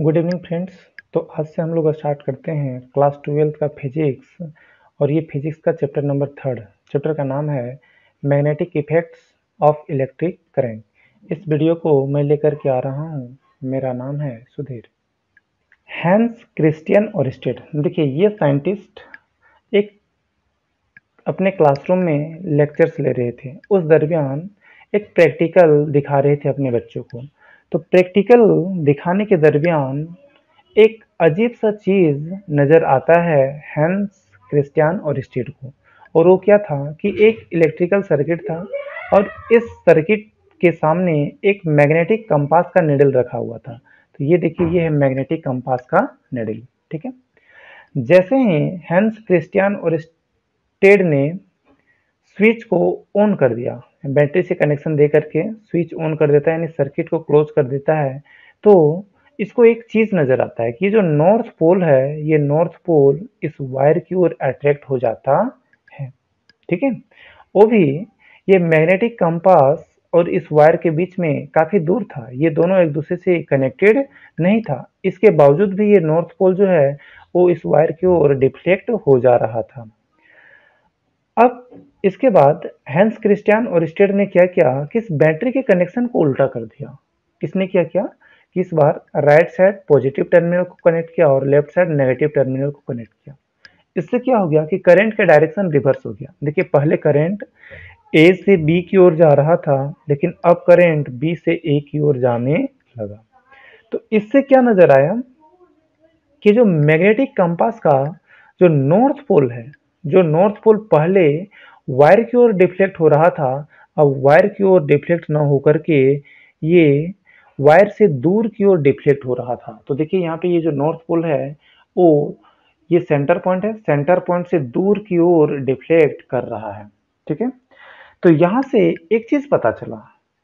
Good evening friends. तो आज से हम लोग स्टार्ट करते हैं क्लास 12th का फिजिक्स। और ये फिजिक्स का चैप्टर नंबर 3। चैप्टर का नाम है magnetic effects of electric current. इस वीडियो को मैं लेकर के आ रहा हूँ। मेरा नाम है सुधीर। हैंस क्रिस्टियन ओरस्टेड, देखिए ये साइंटिस्ट एक अपने क्लासरूम में लेक्चर्स ले रहे थे। उस दरमियान एक प्रैक्टिकल दिखा रहे थे अपने बच्चों को। तो प्रैक्टिकल दिखाने के दरमियान एक अजीब सा चीज नजर आता है हैंस क्रिस्टियन ओरस्टेड को। और वो क्या था कि एक इलेक्ट्रिकल सर्किट था और इस सर्किट के सामने एक मैग्नेटिक कंपास का निडल रखा हुआ था। तो ये देखिए, ये है मैग्नेटिक कंपास का निडल। ठीक है। जैसे ही हैंस क्रिस्टियन ओरस्टेड ने स्विच को ऑन कर दिया, बैटरी से कनेक्शन दे करके स्विच ऑन कर देता है, यानी सर्किट को क्लोज कर देता है। तो इसको एक चीज नजर आता है कि ये जो नॉर्थ पोल है, ये नॉर्थ पोल इस वायर की ओर अट्रैक्ट हो जाता है। ठीक है। वो भी ये मैग्नेटिक कंपास और इस वायर के बीच में काफी दूर था, ये दोनों एक दूसरे से कनेक्टेड नहीं था। इसके बावजूद भी ये नॉर्थ पोल जो है वो इस वायर की ओर डिफ्लेक्ट हो जा रहा था। अब इसके बाद हैंस क्रिस्टियन ओरस्टेड ने क्या किया कि इस बैटरी के कनेक्शन को उल्टा कर दिया। किसने क्या किया कि इस बार राइट साइड पॉजिटिव टर्मिनल को कनेक्ट किया और लेफ्ट साइड नेगेटिव टर्मिनल को कनेक्ट किया। इससे क्या हो गया कि करंट का डायरेक्शन रिवर्स हो गया। देखिए, पहले करंट ए से बी की ओर जा रहा था, लेकिन अब करंट बी से ए की ओर जाने लगा। तो इससे क्या नजर आया कि जो मैग्नेटिक कंपास का जो नॉर्थ पोल है, जो नॉर्थ पोल पहले वायर की ओर डिफ्लेक्ट हो रहा था, अब वायर की ओर डिफ्लेक्ट न होकर के ये वायर से दूर की ओर डिफ्लेक्ट हो रहा था। तो देखिए यहाँ पे ये जो नॉर्थ पोल है वो ये सेंटर पॉइंट है, सेंटर पॉइंट से दूर की ओर डिफ्लेक्ट कर रहा है। ठीक है। तो यहाँ से एक चीज पता चला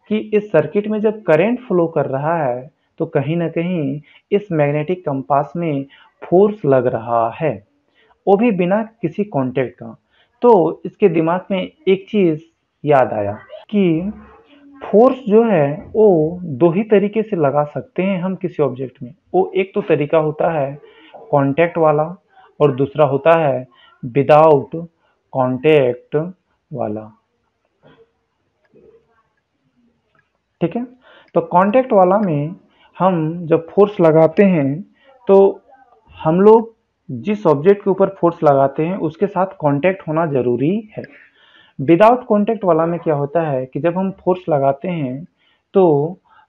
कि इस सर्किट में जब करंट फ्लो कर रहा है तो कहीं ना कहीं इस मैग्नेटिक कंपास में फोर्स लग रहा है, वो भी बिना किसी कांटेक्ट का। तो इसके दिमाग में एक चीज याद आया कि फोर्स जो है वो दो ही तरीके से लगा सकते हैं हम किसी ऑब्जेक्ट में। वो एक तो तरीका होता है कांटेक्ट वाला और दूसरा होता है विदाउट कांटेक्ट वाला। ठीक है। तो कांटेक्ट वाला में हम जब फोर्स लगाते हैं तो हम लोग जिस ऑब्जेक्ट के ऊपर फोर्स लगाते हैं उसके साथ कांटेक्ट होना जरूरी है। विदाउट कांटेक्ट वाला में क्या होता है कि जब हम फोर्स लगाते हैं तो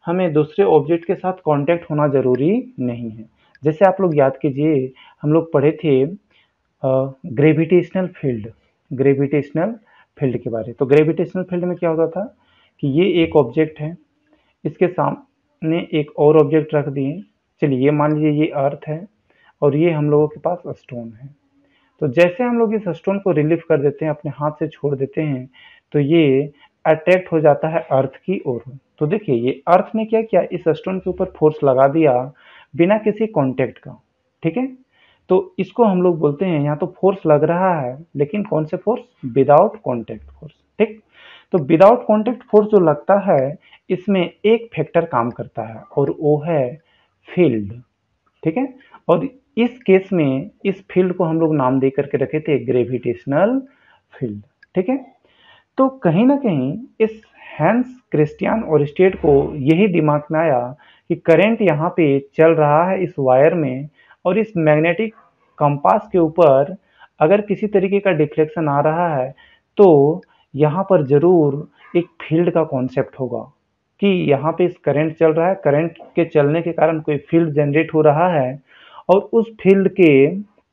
हमें दूसरे ऑब्जेक्ट के साथ कांटेक्ट होना जरूरी नहीं है। जैसे आप लोग याद कीजिए, हम लोग पढ़े थे ग्रेविटेशनल फील्ड, ग्रेविटेशनल फील्ड के बारे। तो ग्रेविटेशनल फील्ड में क्या होता था कि ये एक ऑब्जेक्ट है, इसके सामने एक और ऑब्जेक्ट रख दिए। चलिए ये मान लीजिए ये अर्थ है और ये हम लोगों के पास स्टोन है। तो जैसे हम लोग इस स्टोन को रिलीव कर देते हैं, अपने हाथ से छोड़ देते हैं, तो ये अट्रैक्ट हो जाता है अर्थ की ओर। तो देखिए ये अर्थ ने क्या किया, इस स्टोन के ऊपर फोर्स लगा दिया बिना किसी कांटेक्ट का। ठीक है। तो इसको हम लोग बोलते हैं, यहाँ तो फोर्स लग रहा है लेकिन कौन से फोर्स, विदाउट कांटेक्ट फोर्स। ठीक। तो विदाउट कांटेक्ट फोर्स जो लगता है इसमें एक फैक्टर काम करता है और वो है फील्ड। ठीक है। और इस केस में इस फील्ड को हम लोग नाम दे करके रखे थे ग्रेविटेशनल फील्ड। ठीक है। तो कहीं ना कहीं इस हैंस क्रिस्टियन ओरस्टेड को यही दिमाग में आया कि करंट यहाँ पे चल रहा है इस वायर में, और इस मैग्नेटिक कंपास के ऊपर अगर किसी तरीके का डिफ्लेक्शन आ रहा है तो यहाँ पर जरूर एक फील्ड का कॉन्सेप्ट होगा कि यहाँ पे इस करंट चल रहा है, करंट के चलने के कारण कोई फील्ड जनरेट हो रहा है और उस फील्ड के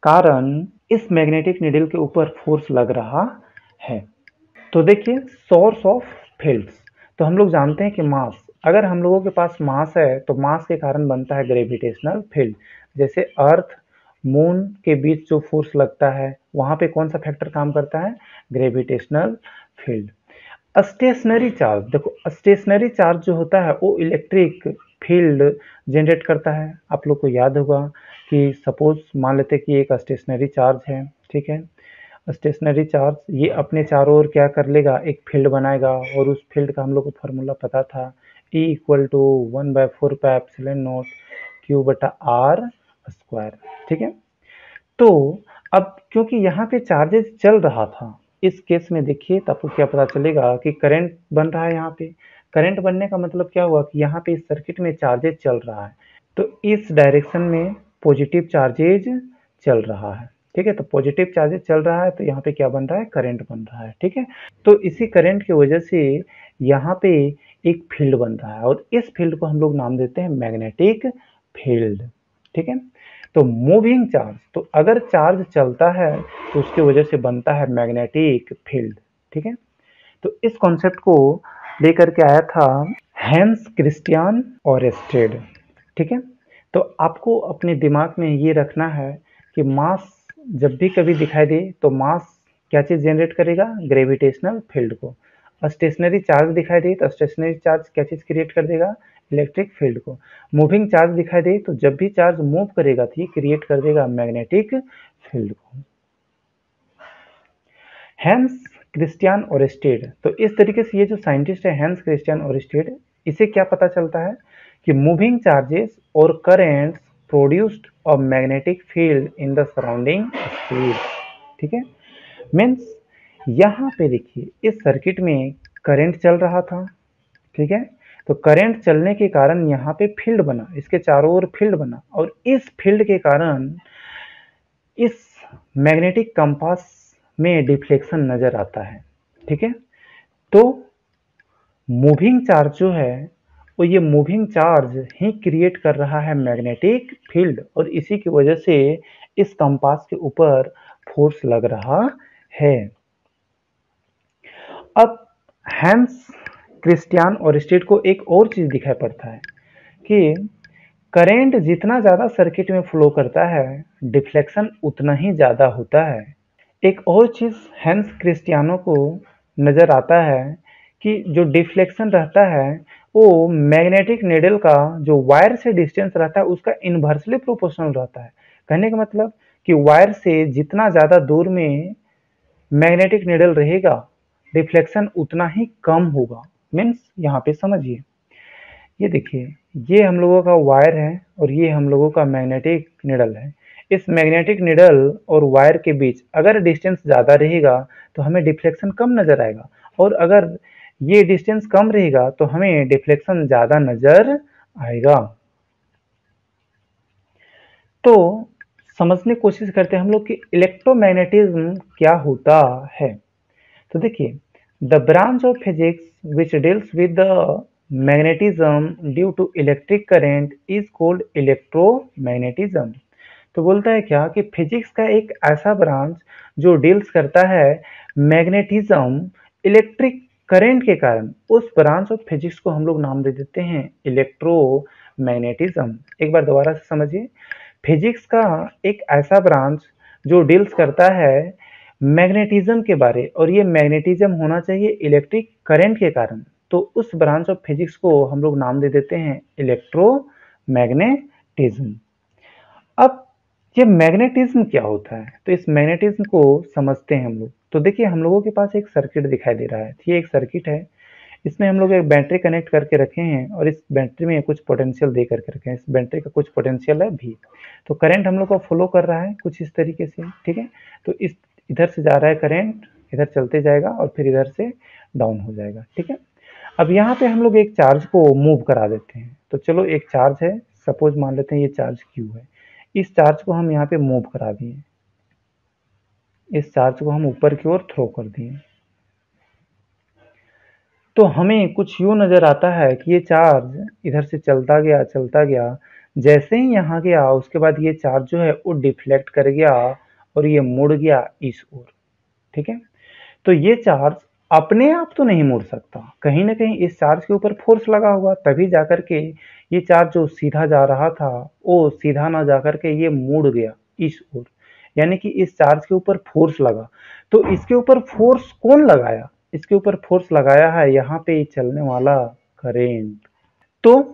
कारण इस मैग्नेटिक नीडल के ऊपर फोर्स लग रहा है। तो देखिए सोर्स ऑफ फील्ड्स, तो हम लोग जानते हैं कि मास, अगर हम लोगों के पास मास है तो मास के कारण बनता है ग्रेविटेशनल फील्ड। जैसे अर्थ मून के बीच जो फोर्स लगता है वहां पे कौन सा फैक्टर काम करता है, ग्रेविटेशनल फील्ड। स्टेशनरी चार्ज, देखो स्टेशनरी चार्ज जो होता है वो इलेक्ट्रिक फील्ड जनरेट करता है। आप लोग को याद होगा कि सपोज मान लेते कि एक स्टेशनरी चार्ज है। ठीक है। स्टेशनरी चार्ज ये अपने चारों ओर क्या कर लेगा, एक फील्ड बनाएगा, और उस फील्ड का हम लोग को फॉर्मूला पता था, E = 1/4 pi epsilon not Q/R²। ठीक है, तो अब क्योंकि यहाँ पे चार्जेस चल रहा था, इस केस में देखिए तो आपको क्या पता चलेगा कि करंट बन रहा है। यहाँ पे करंट बनने का मतलब क्या हुआ कि यहाँ पे इस सर्किट में चार्जेस चल रहा है, तो इस डायरेक्शन में पॉजिटिव चार्जेज चल रहा है। ठीक है, तो पॉजिटिव चार्जेस चल रहा है तो यहाँ पे क्या बन रहा है, करंट बन रहा है। ठीक है, तो इसी करंट की वजह से यहाँ पे एक फील्ड बन रहा है और इस फील्ड को हम लोग नाम देते हैं मैग्नेटिक फील्ड। ठीक है, तो मूविंग चार्ज, तो अगर चार्ज चलता है तो उसकी वजह से बनता है मैग्नेटिक फील्ड। ठीक है, तो इस कॉन्सेप्ट को लेकर के आया था हैंस क्रिस्टियन ओरेस्टेड। ठीक है, तो आपको अपने दिमाग में ये रखना है कि मास जब भी कभी दिखाई दे तो मास क्या चीज जनरेट करेगा, ग्रेविटेशनल फील्ड को। स्टेशनरी चार्ज दिखाई दे तो स्टेशनरी चार्ज क्या चीज क्रिएट कर देगा, इलेक्ट्रिक फील्ड को। मूविंग चार्ज दिखाई दे तो जब भी चार्ज मूव करेगा तो ये क्रिएट कर देगा मैग्नेटिक फील्ड को। हैंस क्रिस्टियन ओरेस्टेड, तो इस तरीके से ये जो साइंटिस्ट है हैंस क्रिस्टियन ओरेस्टेड, इसे क्या पता चलता है कि मूविंग चार्जेस और currents produced a magnetic field in the surrounding space. ठीक है, मीन्स यहाँ पे देखिए इस सर्किट में करंट चल रहा था। ठीक है, तो करंट चलने के कारण यहाँ पे फील्ड बना, इसके चारों ओर फील्ड बना, और इस फील्ड के कारण इस मैग्नेटिक कंपास में डिफ्लेक्शन नजर आता है। ठीक है, तो मूविंग चार्ज जो है वो ये मूविंग चार्ज ही क्रिएट कर रहा है मैग्नेटिक फील्ड, और इसी की वजह से इस कंपास के ऊपर फोर्स लग रहा है। अब हैंस क्रिस्टियन ओरेस्टेड को एक और चीज दिखाई पड़ता है कि करंट जितना ज्यादा सर्किट में फ्लो करता है डिफ्लेक्शन उतना ही ज्यादा होता है। एक और चीज हैंस क्रिस्टियानो को नजर आता है कि जो डिफ्लेक्शन रहता है वो मैग्नेटिक नीडल का जो वायर से डिस्टेंस रहता है उसका इनवर्सली प्रोपोर्शनल रहता है। कहने का मतलब कि वायर से जितना ज्यादा दूर में मैग्नेटिक नीडल रहेगा डिफ्लेक्शन उतना ही कम होगा। मीन्स यहाँ पे समझिए, ये देखिए ये हम लोगों का वायर है और ये हम लोगों का मैग्नेटिक निडल है। इस मैग्नेटिक निडल और वायर के बीच अगर डिस्टेंस ज़्यादा रहेगा तो हमें डिफ्लेक्शन कम नज़र आएगा, और अगर ये डिस्टेंस कम रहेगा तो हमें डिफ्लेक्शन ज़्यादा नज़र आएगा। तो समझने की कोशिश करते हैं हम लोग कि इलेक्ट्रोमैग्नेटिज्म क्या होता है। तो देखिए, the branch of physics which deals with the magnetism due to electric current is called electromagnetism. तो बोलता है क्या कि फिजिक्स का एक ऐसा ब्रांच जो डील्स करता है मैग्नेटिज्म इलेक्ट्रिक करंट के कारण, उस ब्रांच ऑफ फिजिक्स को हम लोग नाम दे देते हैं इलेक्ट्रोमैग्नेटिज्म। एक बार दोबारा से समझिए, फिजिक्स का एक ऐसा ब्रांच जो डील्स करता है मैग्नेटिज्म के बारे, और ये मैग्नेटिज्म होना चाहिए इलेक्ट्रिक करंट के कारण, तो उस ब्रांच ऑफ फिजिक्स को हम लोग नाम दे देते हैं इलेक्ट्रोमैग्नेटिज्म। अब ये मैग्नेटिज्म क्या होता है, तो इस मैग्नेटिज्म को समझते हैं हम लोग। तो देखिए हम लोगों के पास एक सर्किट दिखाई दे रहा है, ये एक सर्किट है, इसमें हम लोग एक बैटरी कनेक्ट करके रखे हैं और इस बैटरी में कुछ पोटेंशियल दे करके रखे हैं। इस बैटरी का कुछ पोटेंशियल है भी, तो करंट हम लोग का फ्लो कर रहा है कुछ इस तरीके से। ठीक है, तो इस इधर से जा रहा है करंट, इधर चलते जाएगा और फिर इधर से डाउन हो जाएगा। ठीक है, अब यहाँ पे हम लोग एक चार्ज को मूव करा देते हैं। तो चलो एक चार्ज है, सपोज मान लेते हैं ये चार्ज क्यू है, इस चार्ज को हम यहाँ पे मूव करा दिए, इस चार्ज को हम ऊपर की ओर थ्रो कर दिए, तो हमें कुछ यूं नजर आता है कि ये चार्ज इधर से चलता गया, जैसे ही यहाँ गया उसके बाद ये चार्ज जो है वो डिफ्लेक्ट कर गया और ये मुड़ गया इस ओर। ठीक है, तो ये चार्ज अपने आप तो नहीं मुड़ सकता, कहीं ना कहीं इस चार्ज के ऊपर फोर्स लगा हुआ, तभी जाकर के ये चार्ज जो सीधा जा रहा था वो सीधा ना जाकर के ये मुड़ गया इस ओर, यानी कि इस चार्ज के ऊपर फोर्स लगा। तो इसके ऊपर फोर्स कौन लगाया, इसके ऊपर फोर्स लगाया है यहाँ पे चलने वाला करेंट। तो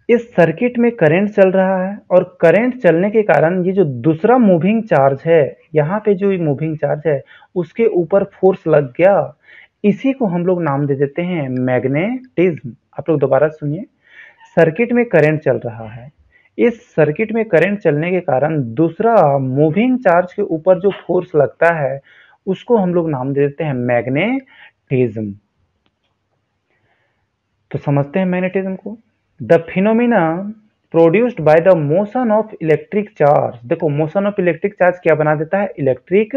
इस सर्किट में करंट चल रहा है और करंट चलने के कारण ये जो दूसरा मूविंग चार्ज है, यहाँ पे जो मूविंग चार्ज है उसके ऊपर फोर्स लग गया, इसी को हम लोग नाम दे देते हैं मैग्नेटिज्म। आप लोग दोबारा सुनिए, सर्किट में करंट चल रहा है, इस सर्किट में करंट चलने के कारण दूसरा मूविंग चार्ज के ऊपर जो फोर्स लगता है उसको हम लोग नाम दे देते हैं मैग्नेटिज्म। तो समझते हैं मैग्नेटिज्म को। The phenomena produced by the motion of electric charge. देखो मोशन ऑफ इलेक्ट्रिक चार्ज क्या बना देता है, इलेक्ट्रिक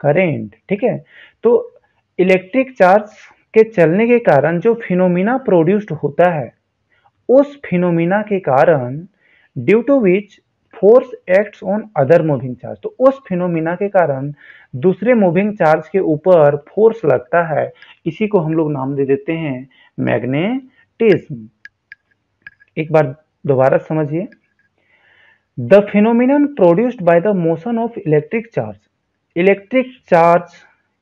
करंट, ठीक है। तो इलेक्ट्रिक चार्ज के चलने के कारण जो फिनोमिना प्रोड्यूस्ड होता है, उस फिनोमिना के कारण due to which force acts on other moving charge. तो उस फिनोमिना के कारण दूसरे मूविंग चार्ज के ऊपर फोर्स लगता है, इसी को हम लोग नाम दे देते हैं मैग्नेटिज्म। एक बार दोबारा समझिए। The phenomenon produced by the motion of electric charge. Electric charge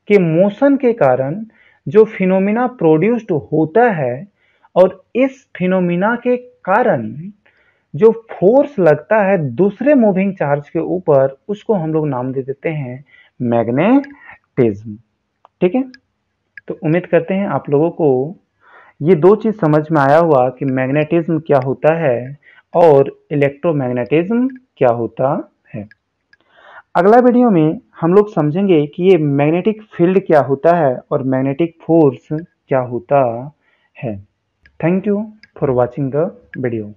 के मोशन के कारण जो फिनोमिना प्रोड्यूस्ड होता है और इस फिनोमिना के कारण जो फोर्स लगता है दूसरे मूविंग चार्ज के ऊपर, उसको हम लोग नाम दे देते हैं मैग्नेटिज्म। ठीक है, तो उम्मीद करते हैं आप लोगों को ये दो चीज समझ में आया हुआ कि मैग्नेटिज्म क्या होता है और इलेक्ट्रोमैग्नेटिज्म क्या होता है। अगला वीडियो में हम लोग समझेंगे कि ये मैग्नेटिक फील्ड क्या होता है और मैग्नेटिक फोर्स क्या होता है। Thank you for watching the video.